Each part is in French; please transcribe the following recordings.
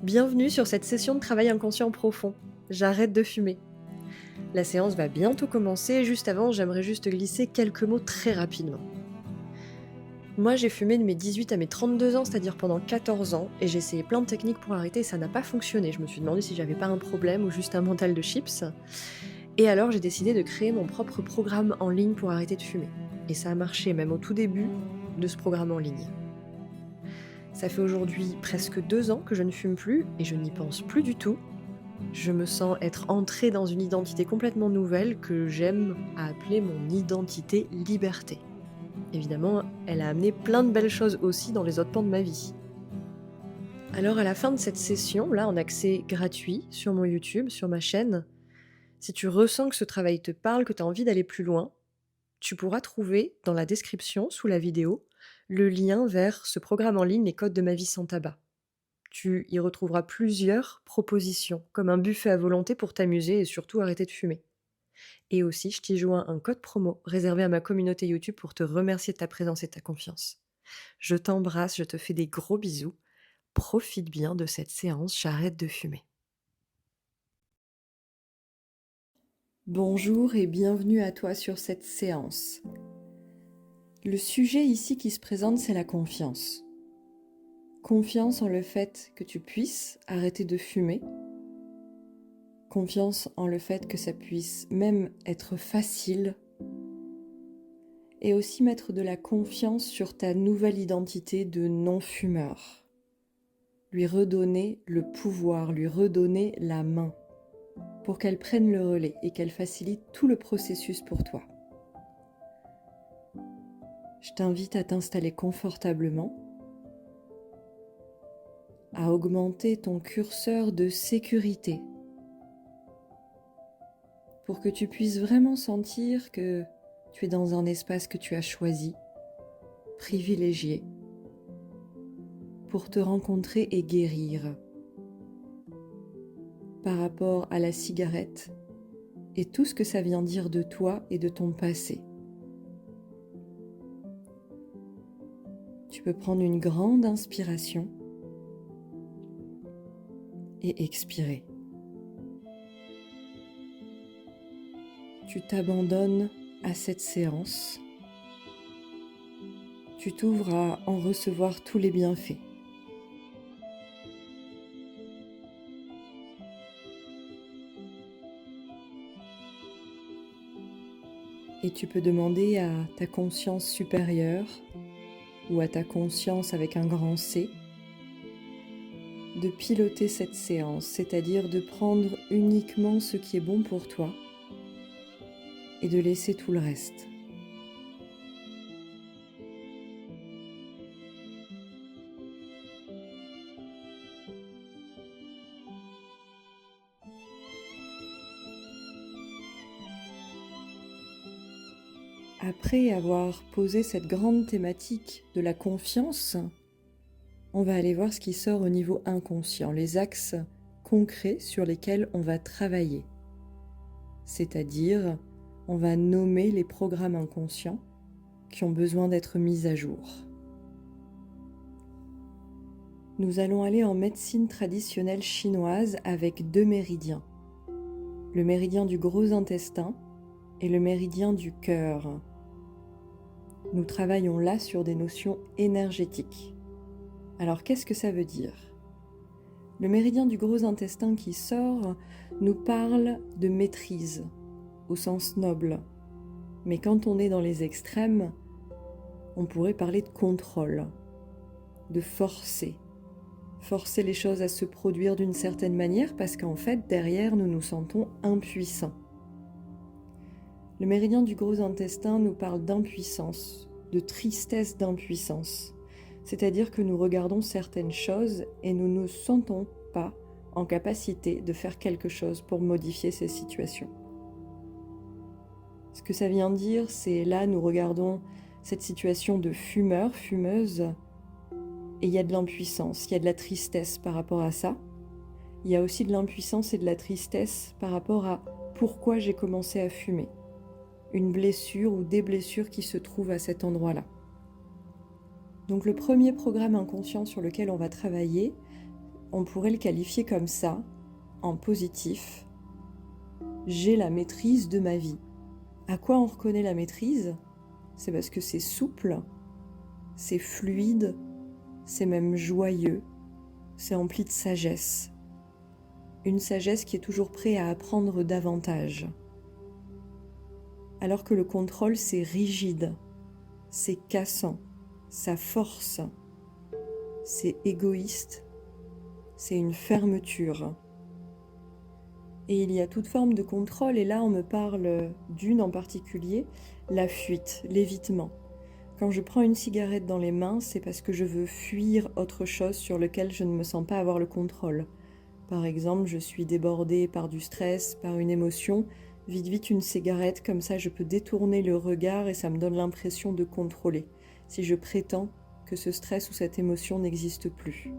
Bienvenue sur cette session de travail inconscient profond. J'arrête de fumer. La séance va bientôt commencer et juste avant, j'aimerais juste glisser quelques mots très rapidement. Moi, j'ai fumé de mes 18 à mes 32 ans, c'est-à-dire pendant 14 ans, et j'ai essayé plein de techniques pour arrêter et ça n'a pas fonctionné. Je me suis demandé si j'avais pas un problème ou juste un mental de chips. Et alors, j'ai décidé de créer mon propre programme en ligne pour arrêter de fumer. Et ça a marché même au tout début de ce programme en ligne. Ça fait aujourd'hui presque 2 ans que je ne fume plus et je n'y pense plus du tout. Je me sens être entrée dans une identité complètement nouvelle que j'aime à appeler mon identité liberté. Évidemment, elle a amené plein de belles choses aussi dans les autres pans de ma vie. Alors à la fin de cette session, là en accès gratuit sur mon YouTube, sur ma chaîne, si tu ressens que ce travail te parle, que tu as envie d'aller plus loin, tu pourras trouver dans la description sous la vidéo le lien vers ce programme en ligne Les codes de ma vie sans tabac. Tu y retrouveras plusieurs propositions, comme un buffet à volonté pour t'amuser et surtout arrêter de fumer. Et aussi, je t'y joins un code promo réservé à ma communauté YouTube pour te remercier de ta présence et de ta confiance. Je t'embrasse, je te fais des gros bisous. Profite bien de cette séance, j'arrête de fumer. Bonjour et bienvenue à toi sur cette séance. Le sujet ici qui se présente, c'est la confiance. Confiance en le fait que tu puisses arrêter de fumer. Confiance en le fait que ça puisse même être facile. Et aussi mettre de la confiance sur ta nouvelle identité de non-fumeur. Lui redonner le pouvoir, lui redonner la main pour qu'elle prenne le relais et qu'elle facilite tout le processus pour toi. Je t'invite à t'installer confortablement, à augmenter ton curseur de sécurité pour que tu puisses vraiment sentir que tu es dans un espace que tu as choisi, privilégié, pour te rencontrer et guérir par rapport à la cigarette et tout ce que ça vient dire de toi et de ton passé. Tu peux prendre une grande inspiration et expirer. Tu t'abandonnes à cette séance. Tu t'ouvres à en recevoir tous les bienfaits. Et tu peux demander à ta conscience supérieure ou à ta conscience avec un grand C de piloter cette séance, c'est-à-dire de prendre uniquement ce qui est bon pour toi et de laisser tout le reste. Après avoir posé cette grande thématique de la confiance, on va aller voir ce qui sort au niveau inconscient, les axes concrets sur lesquels on va travailler. C'est-à-dire, on va nommer les programmes inconscients qui ont besoin d'être mis à jour. Nous allons aller en médecine traditionnelle chinoise avec 2 méridiens. Le méridien du gros intestin et le méridien du cœur. Nous travaillons là sur des notions énergétiques. Alors qu'est-ce que ça veut dire ? Le méridien du gros intestin qui sort nous parle de maîtrise, au sens noble. Mais quand on est dans les extrêmes, on pourrait parler de contrôle, de forcer les choses à se produire d'une certaine manière parce qu'en fait, derrière, nous nous sentons impuissants. Le méridien du gros intestin nous parle d'impuissance, de tristesse d'impuissance. C'est-à-dire que nous regardons certaines choses et nous ne nous sentons pas en capacité de faire quelque chose pour modifier ces situations. Ce que ça vient dire, c'est là, nous regardons cette situation de fumeur, fumeuse, et il y a de l'impuissance, il y a de la tristesse par rapport à ça. Il y a aussi de l'impuissance et de la tristesse par rapport à pourquoi j'ai commencé à fumer. Une blessure ou des blessures qui se trouvent à cet endroit-là. Donc le premier programme inconscient sur lequel on va travailler, On pourrait le qualifier comme ça, en positif. J'ai la maîtrise de ma vie. À quoi on reconnaît la maîtrise ? C'est parce que c'est souple, c'est fluide, c'est même joyeux, c'est empli de sagesse. Une sagesse qui est toujours prête à apprendre davantage. Alors que le contrôle, c'est rigide, c'est cassant, ça force, c'est égoïste, c'est une fermeture. Et il y a toute forme de contrôle, et là on me parle d'une en particulier, la fuite, l'évitement. Quand je prends une cigarette dans les mains, c'est parce que je veux fuir autre chose sur lequel je ne me sens pas avoir le contrôle. Par exemple, je suis débordée par du stress, par une émotion, vite une cigarette, comme ça je peux détourner le regard et ça me donne l'impression de contrôler, si je prétends que ce stress ou cette émotion n'existe plus.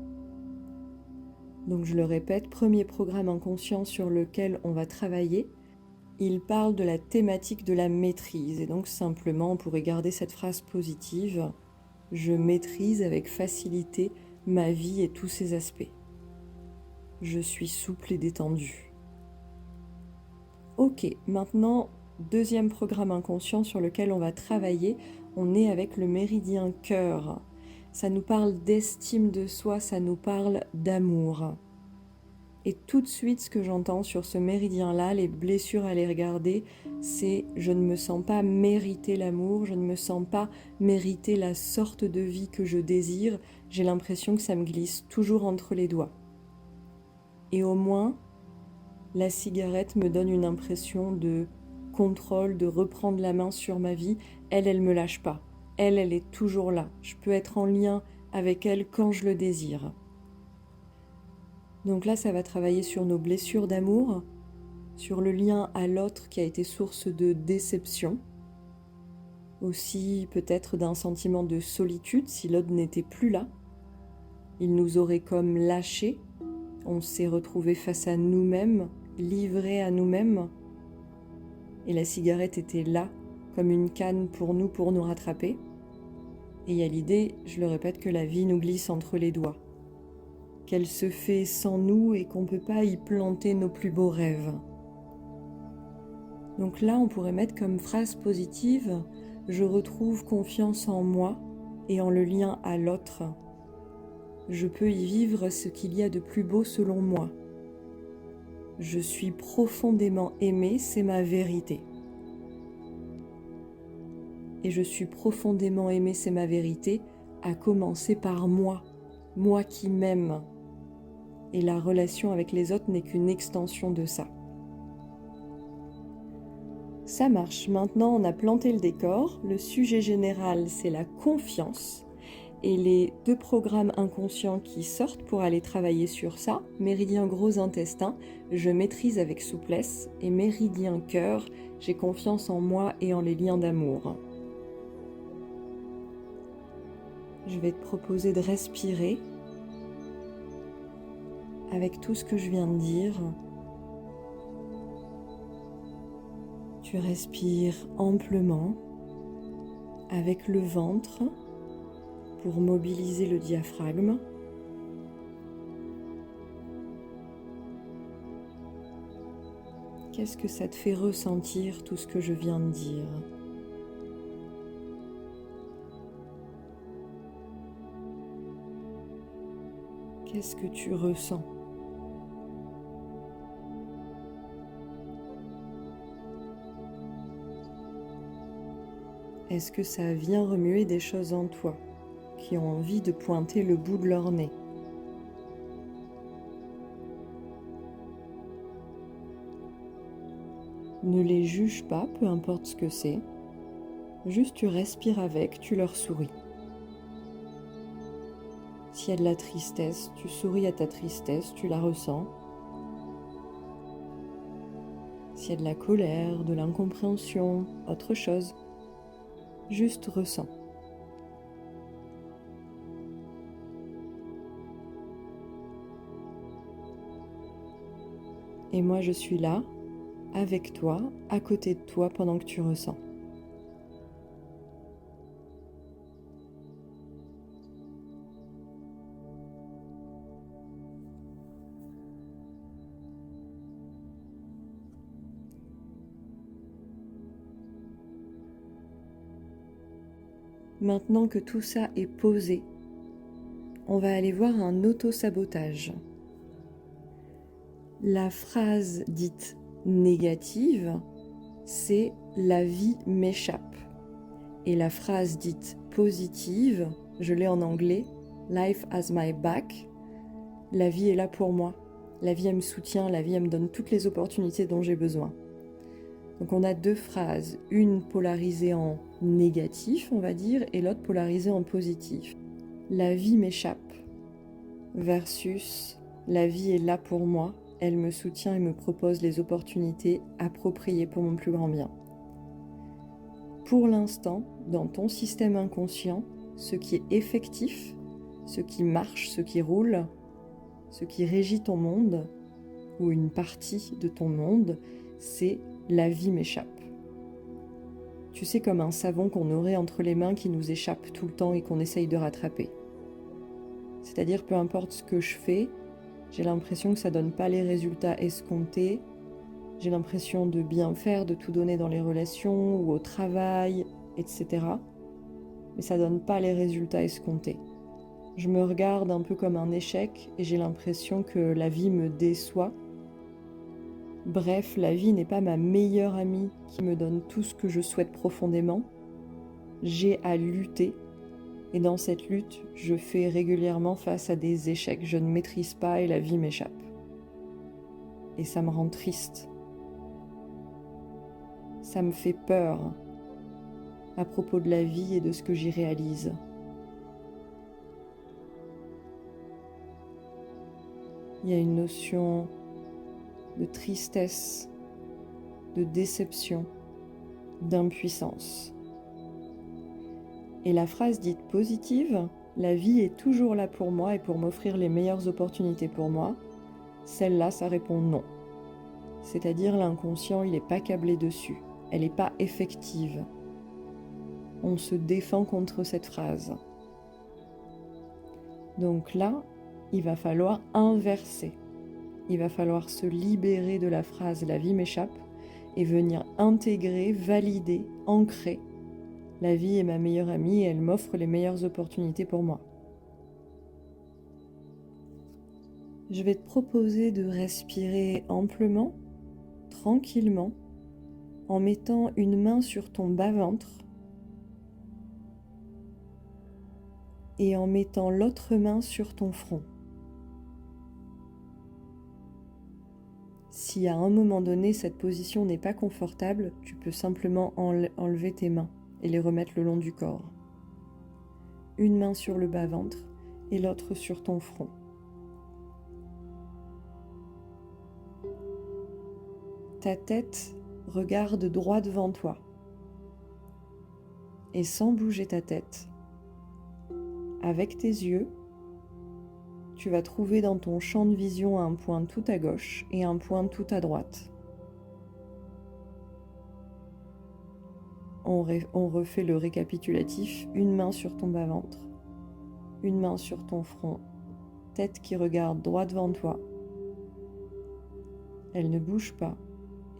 Donc je le répète, premier programme inconscient sur lequel on va travailler, il parle de la thématique de la maîtrise. Et donc simplement, on pourrait garder cette phrase positive, je maîtrise avec facilité ma vie et tous ses aspects. Je suis souple et détendue. Ok, maintenant, deuxième programme inconscient sur lequel on va travailler, on est avec le méridien cœur. Ça nous parle d'estime de soi, ça nous parle d'amour. Et tout de suite, ce que j'entends sur ce méridien-là, les blessures à les regarder, c'est je ne me sens pas mériter l'amour, je ne me sens pas mériter la sorte de vie que je désire, j'ai l'impression que ça me glisse toujours entre les doigts. Et au moins, la cigarette me donne une impression de contrôle, de reprendre la main sur ma vie. Elle me lâche pas. Elle est toujours là. Je peux être en lien avec elle quand je le désire. Donc là, ça va travailler sur nos blessures d'amour, sur le lien à l'autre qui a été source de déception, aussi peut-être d'un sentiment de solitude si l'autre n'était plus là. Il nous aurait comme lâchés, on s'est retrouvés face à nous-mêmes, livrés à nous-mêmes, et la cigarette était là comme une canne pour nous rattraper. Et il y a l'idée, je le répète, que la vie nous glisse entre les doigts, qu'elle se fait sans nous et qu'on ne peut pas y planter nos plus beaux rêves. Donc là, on pourrait mettre comme phrase positive « Je retrouve confiance en moi et en le lien à l'autre. Je peux y vivre ce qu'il y a de plus beau selon moi. Je suis profondément aimée, c'est ma vérité. Et je suis profondément aimée, c'est ma vérité, à commencer par moi, moi qui m'aime. Et la relation avec les autres n'est qu'une extension de ça. » Ça marche, maintenant on a planté le décor, le sujet général c'est la confiance et les deux programmes inconscients qui sortent pour aller travailler sur ça, méridien gros intestin, je maîtrise avec souplesse et méridien cœur, j'ai confiance en moi et en les liens d'amour. Je vais te proposer de respirer avec tout ce que je viens de dire. Tu respires amplement avec le ventre pour mobiliser le diaphragme. Qu'est-ce que ça te fait ressentir tout ce que je viens de dire ? Qu'est-ce que tu ressens ? Est-ce que ça vient remuer des choses en toi qui ont envie de pointer le bout de leur nez ? Ne les juge pas, peu importe ce que c'est. Juste tu respires avec, tu leur souris. S'il y a de la tristesse, tu souris à ta tristesse, tu la ressens. S'il y a de la colère, de l'incompréhension, autre chose, juste ressens. Et moi je suis là, avec toi, à côté de toi pendant que tu ressens. maintenant que tout ça est posé, on va aller voir un auto-sabotage. La phrase dite négative, c'est « la vie m'échappe ». Et la phrase dite positive, je l'ai en anglais, « life has my back », la vie est là pour moi. La vie, elle me soutient, la vie, elle me donne toutes les opportunités dont j'ai besoin. Donc on a deux phrases, une polarisée en négatif, on va dire, et l'autre polarisée en positif. La vie m'échappe versus la vie est là pour moi, elle me soutient et me propose les opportunités appropriées pour mon plus grand bien. Pour l'instant, dans ton système inconscient, ce qui est effectif, ce qui marche, ce qui roule, ce qui régit ton monde, ou une partie de ton monde, c'est la vie m'échappe. Tu sais, comme un savon qu'on aurait entre les mains qui nous échappe tout le temps et qu'on essaye de rattraper. C'est-à-dire, peu importe ce que je fais, j'ai l'impression que ça donne pas les résultats escomptés, j'ai l'impression de bien faire, de tout donner dans les relations ou au travail, etc. Mais ça donne pas les résultats escomptés. Je me regarde un peu comme un échec et j'ai l'impression que la vie me déçoit. Bref, la vie n'est pas ma meilleure amie qui me donne tout ce que je souhaite profondément. J'ai à lutter et dans cette lutte, je fais régulièrement face à des échecs. Je ne maîtrise pas et la vie m'échappe. Et ça me rend triste. Ça me fait peur à propos de la vie et de ce que j'y réalise. Il y a une notion de tristesse, de déception, d'impuissance. Et la phrase dite positive, la vie est toujours là pour moi et pour m'offrir les meilleures opportunités pour moi, celle-là, ça répond non. C'est-à-dire l'inconscient, il n'est pas câblé dessus, elle n'est pas effective. On se défend contre cette phrase. Donc là, il va falloir inverser. Il va falloir se libérer de la phrase « la vie m'échappe » et venir intégrer, valider, ancrer. La vie est ma meilleure amie et elle m'offre les meilleures opportunités pour moi. Je vais te proposer de respirer amplement, tranquillement, en mettant une main sur ton bas-ventre et en mettant l'autre main sur ton front. Si à un moment donné cette position n'est pas confortable, tu peux simplement enlever tes mains et les remettre le long du corps. Une main sur le bas-ventre et l'autre sur ton front. Ta tête regarde droit devant toi. Et sans bouger ta tête, avec tes yeux, tu vas trouver dans ton champ de vision un point tout à gauche et un point tout à droite. On refait le récapitulatif, une main sur ton bas-ventre, une main sur ton front, tête qui regarde droit devant toi. Elle ne bouge pas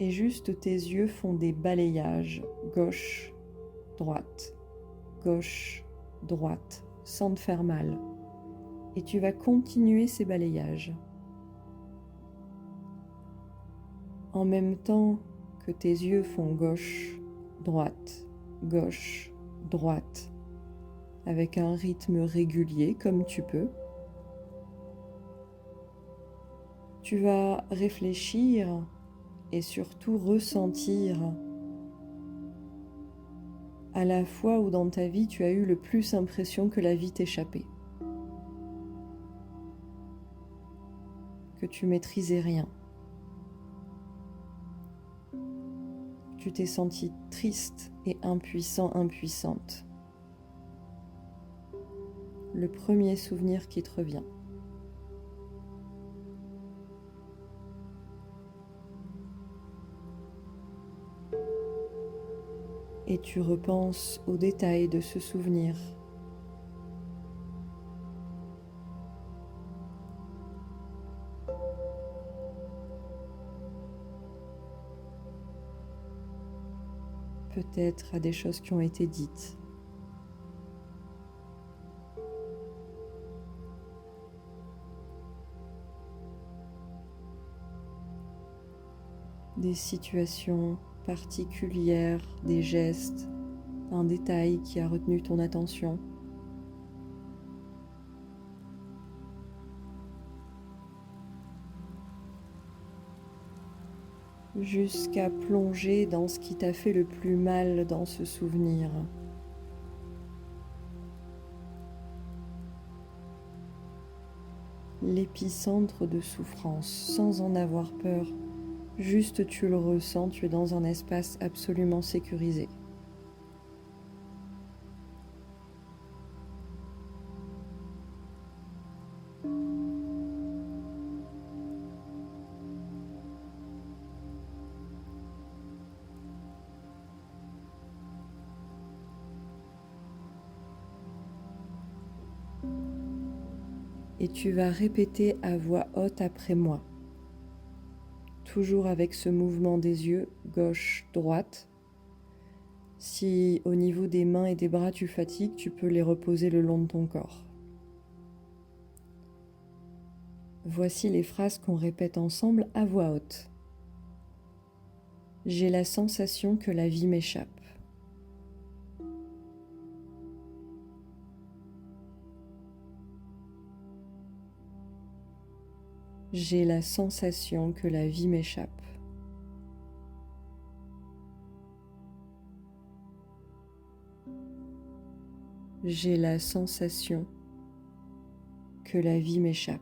et juste tes yeux font des balayages gauche, droite, sans te faire mal. Et tu vas continuer ces balayages. En même temps que tes yeux font gauche, droite, avec un rythme régulier comme tu peux, tu vas réfléchir et surtout ressentir à la fois où dans ta vie tu as eu le plus l'impression que la vie t'échappait, que tu maîtrisais rien. Tu t'es senti triste et impuissante. Le premier souvenir qui te revient. Et tu repenses aux détails de ce souvenir. Peut-être à des choses qui ont été dites, des situations particulières, des gestes, un détail qui a retenu ton attention. Jusqu'à plonger dans ce qui t'a fait le plus mal dans ce souvenir. L'épicentre de souffrance, sans en avoir peur, juste tu le ressens, tu es dans un espace absolument sécurisé. Et tu vas répéter à voix haute après moi, toujours avec ce mouvement des yeux, gauche-droite. Si au niveau des mains et des bras tu fatigues, tu peux les reposer le long de ton corps. Voici les phrases qu'on répète ensemble à voix haute. J'ai la sensation que la vie m'échappe. J'ai la sensation que la vie m'échappe. J'ai la sensation que la vie m'échappe.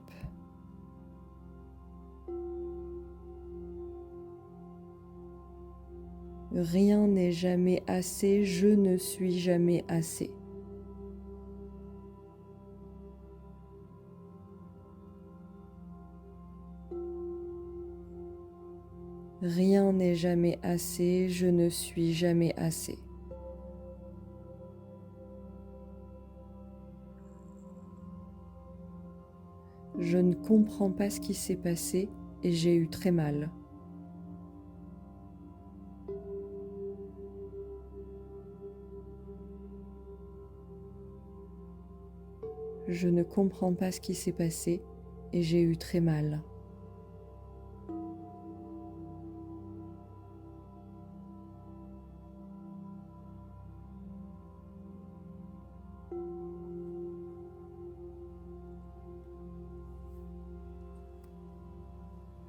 Rien n'est jamais assez, je ne suis jamais assez. Rien n'est jamais assez, je ne suis jamais assez. Je ne comprends pas ce qui s'est passé et j'ai eu très mal. Je ne comprends pas ce qui s'est passé et j'ai eu très mal.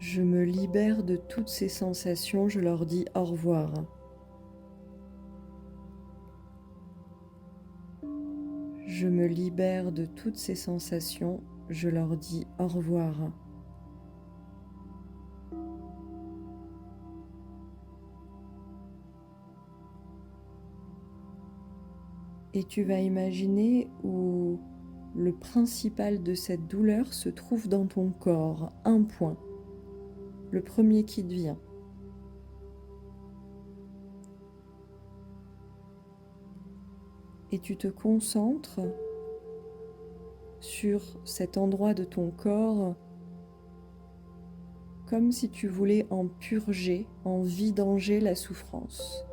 Je me libère de toutes ces sensations, je leur dis au revoir. Je me libère de toutes ces sensations, je leur dis au revoir. Et tu vas imaginer où le principal de cette douleur se trouve dans ton corps, un point, le premier qui te vient. Et tu te concentres sur cet endroit de ton corps comme si tu voulais en purger, en vidanger la souffrance.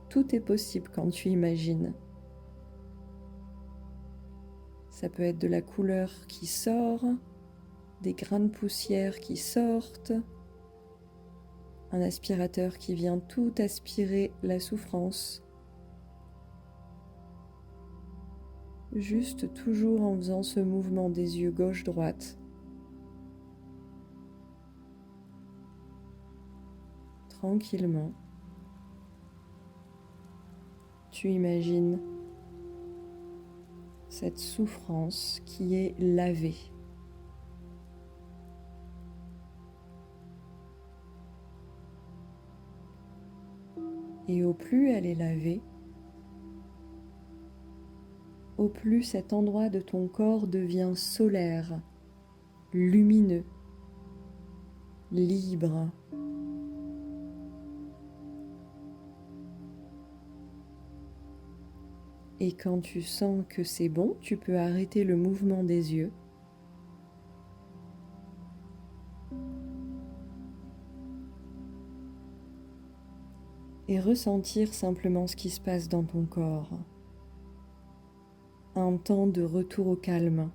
Tout est possible quand tu imagines. Ça peut être de la couleur qui sort, des grains de poussière qui sortent, un aspirateur qui vient tout aspirer la souffrance. Juste toujours en faisant ce mouvement des yeux gauche-droite. Tranquillement. Tu imagines cette souffrance qui est lavée. Et au plus elle est lavée, au plus cet endroit de ton corps devient solaire, lumineux, libre. Et quand tu sens que c'est bon, tu peux arrêter le mouvement des yeux. Et ressentir simplement ce qui se passe dans ton corps. Un temps de retour au calme.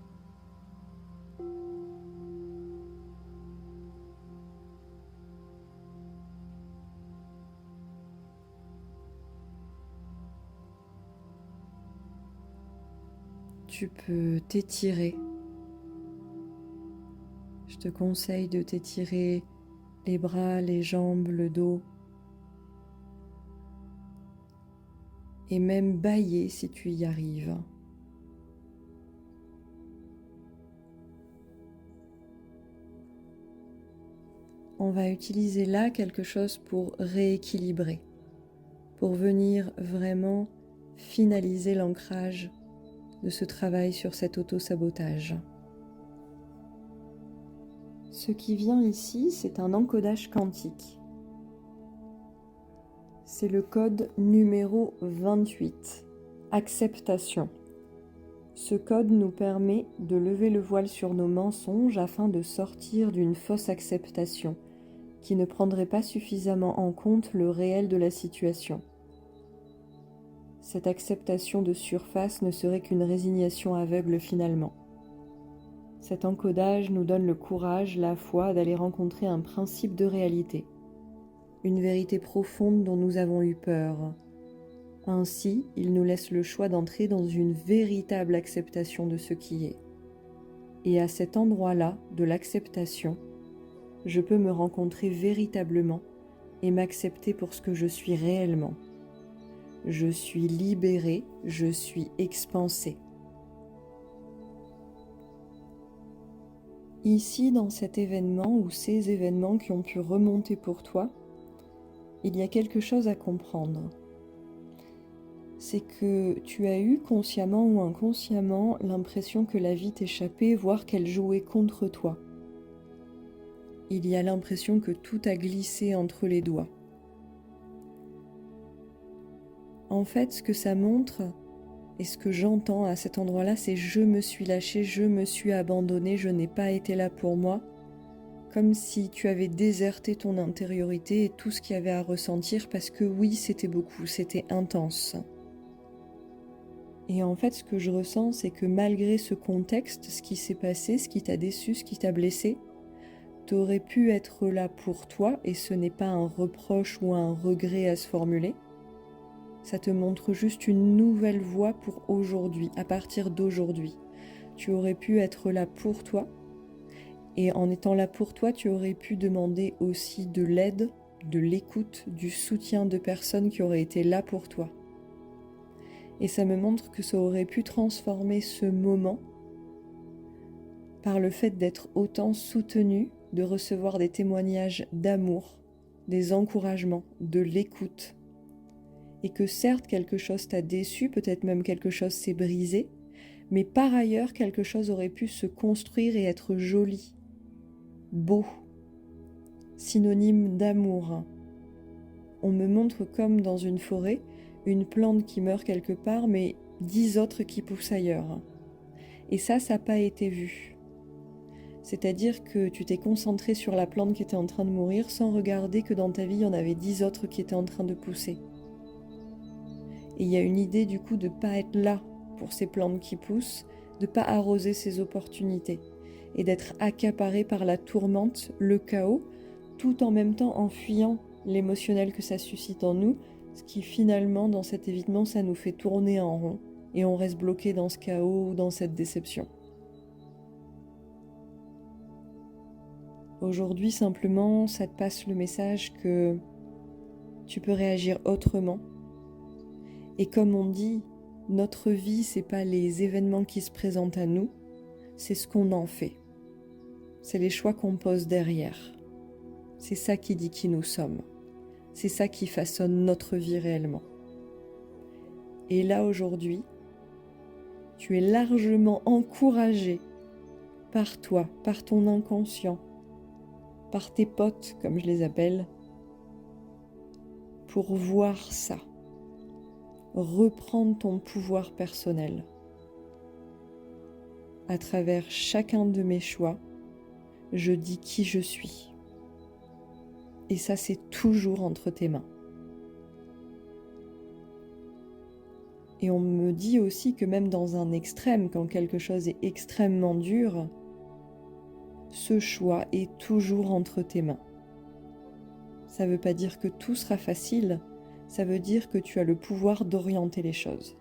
tu peux t'étirer. Je te conseille de t'étirer les bras, les jambes, le dos. Et même bâiller si tu y arrives. On va utiliser là quelque chose pour rééquilibrer, pour venir vraiment finaliser l'ancrage de ce travail sur cet auto-sabotage. Ce qui vient ici, c'est un encodage quantique. C'est le code numéro 28, acceptation. Ce code nous permet de lever le voile sur nos mensonges afin de sortir d'une fausse acceptation qui ne prendrait pas suffisamment en compte le réel de la situation. Cette acceptation de surface ne serait qu'une résignation aveugle finalement. Cet encodage nous donne le courage, la foi d'aller rencontrer un principe de réalité, une vérité profonde dont nous avons eu peur. Ainsi, il nous laisse le choix d'entrer dans une véritable acceptation de ce qui est. Et à cet endroit-là de l'acceptation, je peux me rencontrer véritablement et m'accepter pour ce que je suis réellement. Je suis libérée, je suis expansée. Ici, dans cet événement ou ces événements qui ont pu remonter pour toi, il y a quelque chose à comprendre. C'est que tu as eu consciemment ou inconsciemment l'impression que la vie t'échappait, voire qu'elle jouait contre toi. Il y a l'impression que tout a glissé entre les doigts. En fait, ce que ça montre, et ce que j'entends à cet endroit-là, c'est je me suis lâchée, je me suis abandonnée, je n'ai pas été là pour moi, comme si tu avais déserté ton intériorité et tout ce qu'il y avait à ressentir, parce que oui, c'était beaucoup, c'était intense. Et en fait, ce que je ressens, c'est que malgré ce contexte, ce qui s'est passé, ce qui t'a déçu, ce qui t'a blessé, t'aurais pu être là pour toi, et ce n'est pas un reproche ou un regret à se formuler. Ça te montre juste une nouvelle voie pour aujourd'hui, à partir d'aujourd'hui. Tu aurais pu être là pour toi, et en étant là pour toi, tu aurais pu demander aussi de l'aide, de l'écoute, du soutien de personnes qui auraient été là pour toi. Et ça me montre que ça aurait pu transformer ce moment par le fait d'être autant soutenu, de recevoir des témoignages d'amour, des encouragements, de l'écoute. Et que certes, quelque chose t'a déçu, peut-être même quelque chose s'est brisé, mais par ailleurs, quelque chose aurait pu se construire et être joli, beau, synonyme d'amour. On me montre comme dans une forêt, une plante qui meurt quelque part, mais 10 autres qui poussent ailleurs. Et ça n'a pas été vu. C'est-à-dire que tu t'es concentré sur la plante qui était en train de mourir sans regarder que dans ta vie, il y en avait 10 autres qui étaient en train de pousser. Et il y a une idée du coup de ne pas être là pour ces plantes qui poussent, de ne pas arroser ces opportunités et d'être accaparé par la tourmente, le chaos, tout en même temps en fuyant l'émotionnel que ça suscite en nous, ce qui finalement, dans cet évitement, ça nous fait tourner en rond et on reste bloqué dans ce chaos ou dans cette déception. Aujourd'hui, simplement, ça te passe le message que tu peux réagir autrement. Et comme on dit, notre vie, c'est pas les événements qui se présentent à nous, c'est ce qu'on en fait. C'est les choix qu'on pose derrière. C'est ça qui dit qui nous sommes. C'est ça qui façonne notre vie réellement. Et là, aujourd'hui, tu es largement encouragé par toi, par ton inconscient, par tes potes, comme je les appelle, pour voir ça. Reprendre ton pouvoir personnel. À travers chacun de mes choix, je dis qui je suis. Et ça, c'est toujours entre tes mains. Et on me dit aussi que même dans un extrême, quand quelque chose est extrêmement dur, ce choix est toujours entre tes mains. Ça ne veut pas dire que tout sera facile, ça veut dire que tu as le pouvoir d'orienter les choses.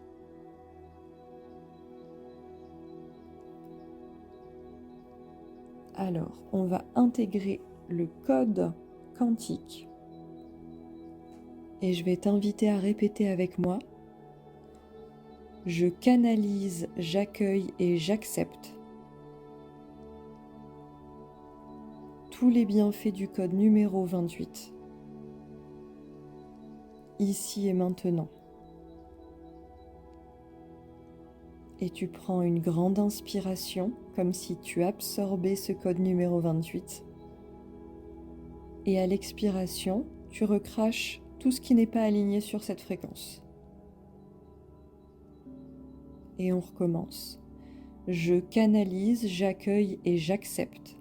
Alors, on va intégrer le code quantique et je vais t'inviter à répéter avec moi. Je canalise, j'accueille et j'accepte tous les bienfaits du code numéro 28, ici et maintenant. Et tu prends une grande inspiration, comme si tu absorbais ce code numéro 28. Et à l'expiration, tu recraches tout ce qui n'est pas aligné sur cette fréquence. Et on recommence. Je canalise, j'accueille et j'accepte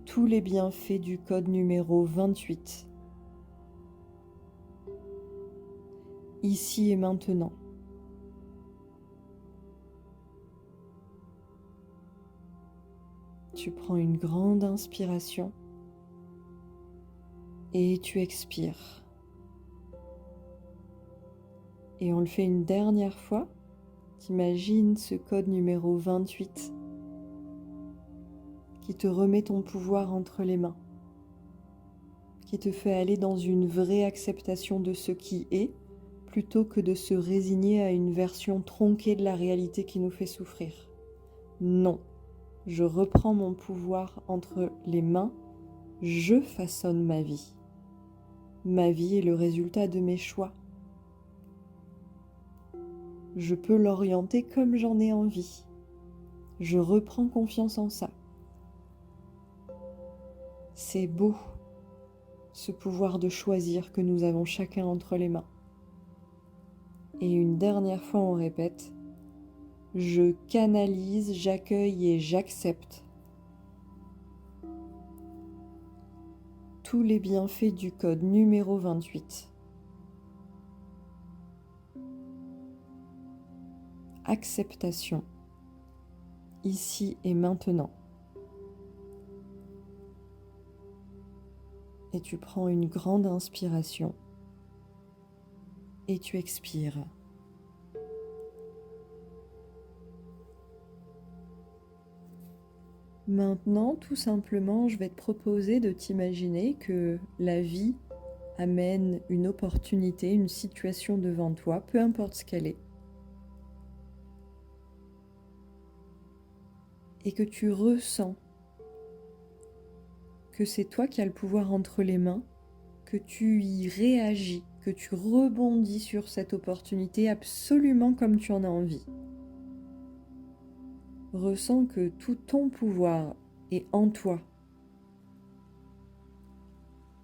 tous les bienfaits du code numéro 28, ici et maintenant. Tu prends une grande inspiration et tu expires. Et on le fait une dernière fois. T'imagines ce code numéro 28 qui te remet ton pouvoir entre les mains, qui te fait aller dans une vraie acceptation de ce qui est, plutôt que de se résigner à une version tronquée de la réalité qui nous fait souffrir. Non, je reprends mon pouvoir entre les mains, je façonne ma vie. Ma vie est le résultat de mes choix. Je peux l'orienter comme j'en ai envie. Je reprends confiance en ça. C'est beau, ce pouvoir de choisir que nous avons chacun entre les mains. Et une dernière fois, on répète. Je canalise, j'accueille et j'accepte tous les bienfaits du code numéro 28. Acceptation, ici et maintenant. Et tu prends une grande inspiration et tu expires. Maintenant, tout simplement, je vais te proposer de t'imaginer que la vie amène une opportunité, une situation devant toi, peu importe ce qu'elle est, et que tu ressens que c'est toi qui as le pouvoir entre les mains, que tu y réagis, que tu rebondis sur cette opportunité absolument comme tu en as envie. Ressens que tout ton pouvoir est en toi.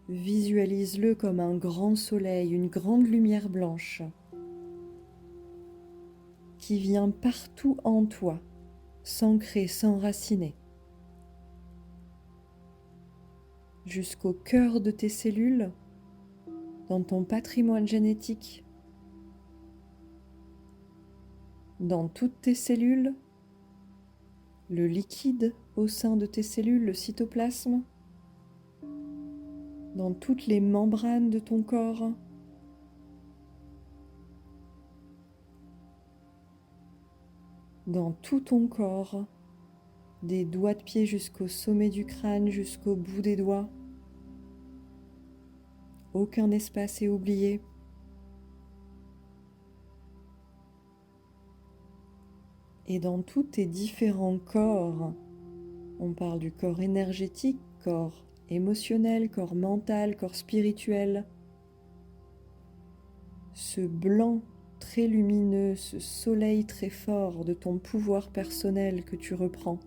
Visualise-le comme un grand soleil, une grande lumière blanche qui vient partout en toi, s'ancrer, s'enraciner, jusqu'au cœur de tes cellules, dans ton patrimoine génétique, dans toutes tes cellules, le liquide au sein de tes cellules, le cytoplasme, dans toutes les membranes de ton corps, dans tout ton corps, des doigts de pied jusqu'au sommet du crâne, jusqu'au bout des doigts. Aucun espace est oublié. Et dans tous tes différents corps, on parle du corps énergétique, corps émotionnel, corps mental, corps spirituel. Ce blanc très lumineux, ce soleil très fort de ton pouvoir personnel que tu reprends,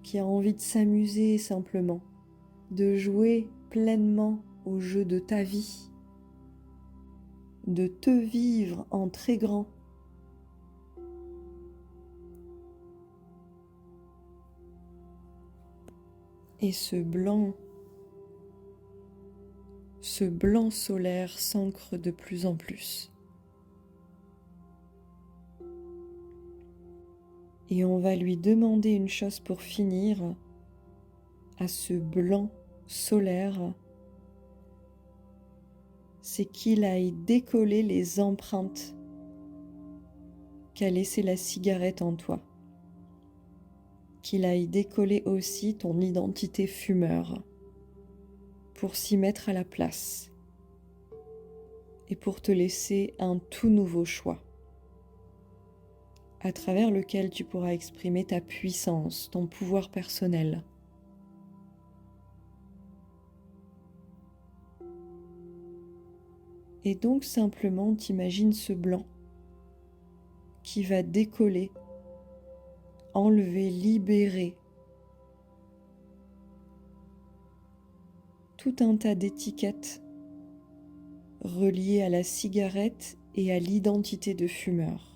qui a envie de s'amuser simplement, de jouer pleinement au jeu de ta vie, de te vivre en très grand. Et ce blanc solaire s'ancre de plus en plus. Et on va lui demander une chose pour finir, à ce blanc solaire, c'est qu'il aille décoller les empreintes qu'a laissé la cigarette en toi. qu'il aille décoller aussi ton identité fumeur pour s'y mettre à la place et pour te laisser un tout nouveau choix à travers lequel tu pourras exprimer ta puissance, ton pouvoir personnel. Et donc simplement t'imagines ce blanc qui va décoller, enlever, libérer tout un tas d'étiquettes reliées à la cigarette et à l'identité de fumeur.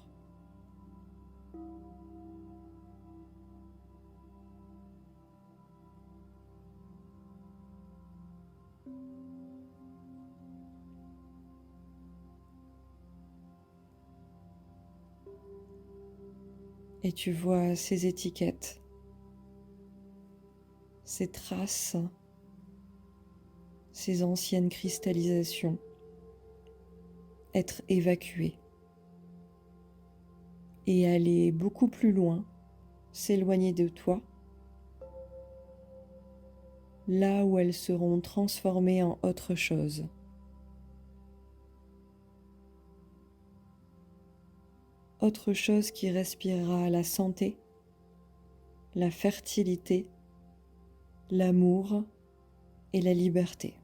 Et tu vois ces étiquettes, ces traces, ces anciennes cristallisations être évacuées et aller beaucoup plus loin, s'éloigner de toi, là où elles seront transformées en autre chose. Autre chose qui respirera la santé, la fertilité, l'amour et la liberté.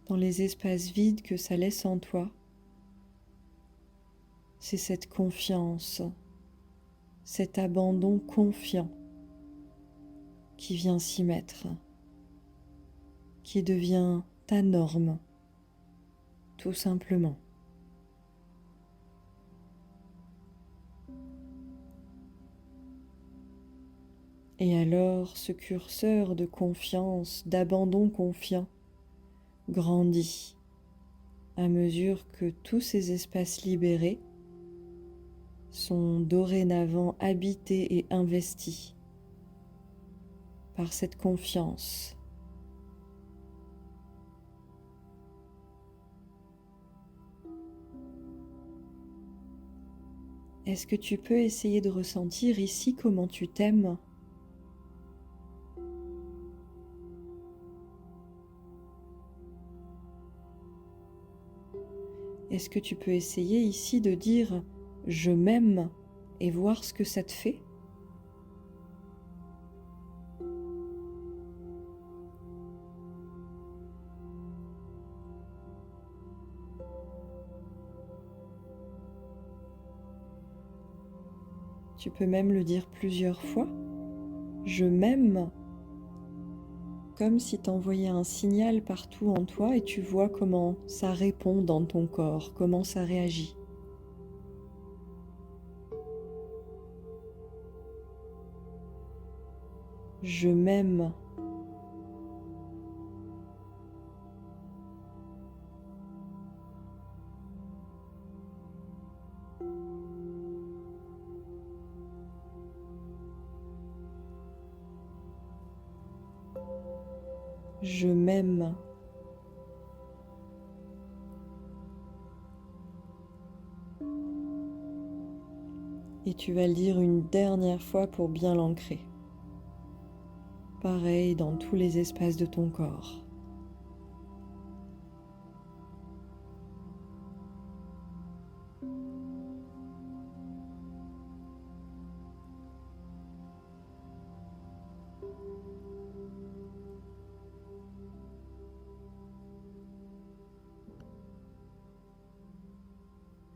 Dans les espaces vides que ça laisse en toi, c'est cette confiance, cet abandon confiant qui vient s'y mettre, qui devient ta norme, tout simplement. Et alors, ce curseur de confiance, d'abandon confiant, grandit à mesure que tous ces espaces libérés sont dorénavant habités et investis par cette confiance. Est-ce que tu peux essayer de ressentir ici comment tu t'aimes ? Est-ce que tu peux essayer ici de dire « je m'aime » et voir ce que ça te fait ? Tu peux même le dire plusieurs fois. Je m'aime, comme si tu envoyais un signal partout en toi et tu vois comment ça répond dans ton corps, comment ça réagit. Je m'aime. Je m'aime. Et tu vas le dire une dernière fois pour bien l'ancrer. Pareil dans tous les espaces de ton corps.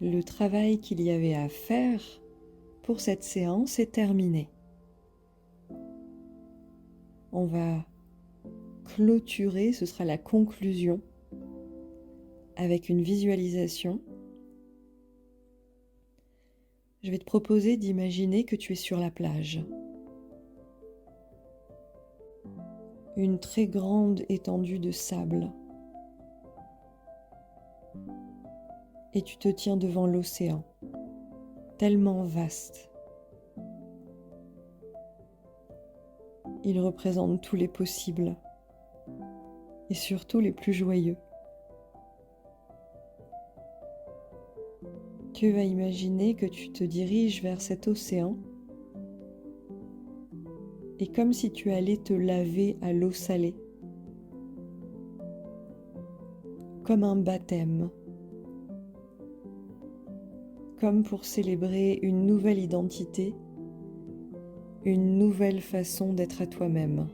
Le travail qu'il y avait à faire pour cette séance est terminé. On va clôturer, ce sera la conclusion, avec une visualisation. Je vais te proposer d'imaginer que tu es sur la plage. une très grande étendue de sable. Et tu te tiens devant l'océan, tellement vaste. Il représente tous les possibles, et surtout les plus joyeux. Tu vas imaginer que tu te diriges vers cet océan, et comme si tu allais te laver à l'eau salée, comme un baptême, comme pour célébrer une nouvelle identité, une nouvelle façon d'être à toi-même.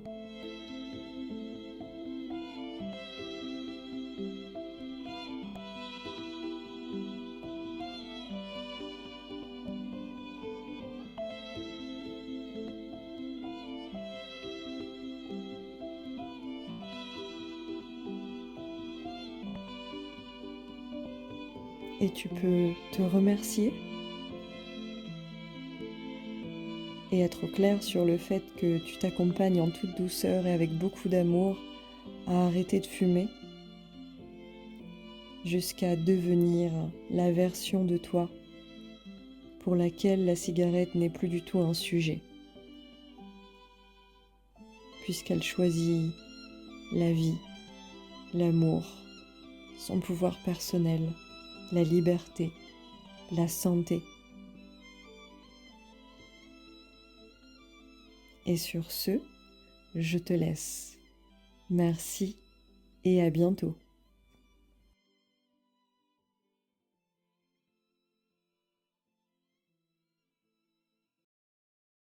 Et tu peux te remercier et être clair sur le fait que tu t'accompagnes en toute douceur et avec beaucoup d'amour à arrêter de fumer jusqu'à devenir la version de toi pour laquelle la cigarette n'est plus du tout un sujet, puisqu'elle choisit la vie, l'amour, son pouvoir personnel, la liberté, la santé. Et sur ce, je te laisse. Merci et à bientôt.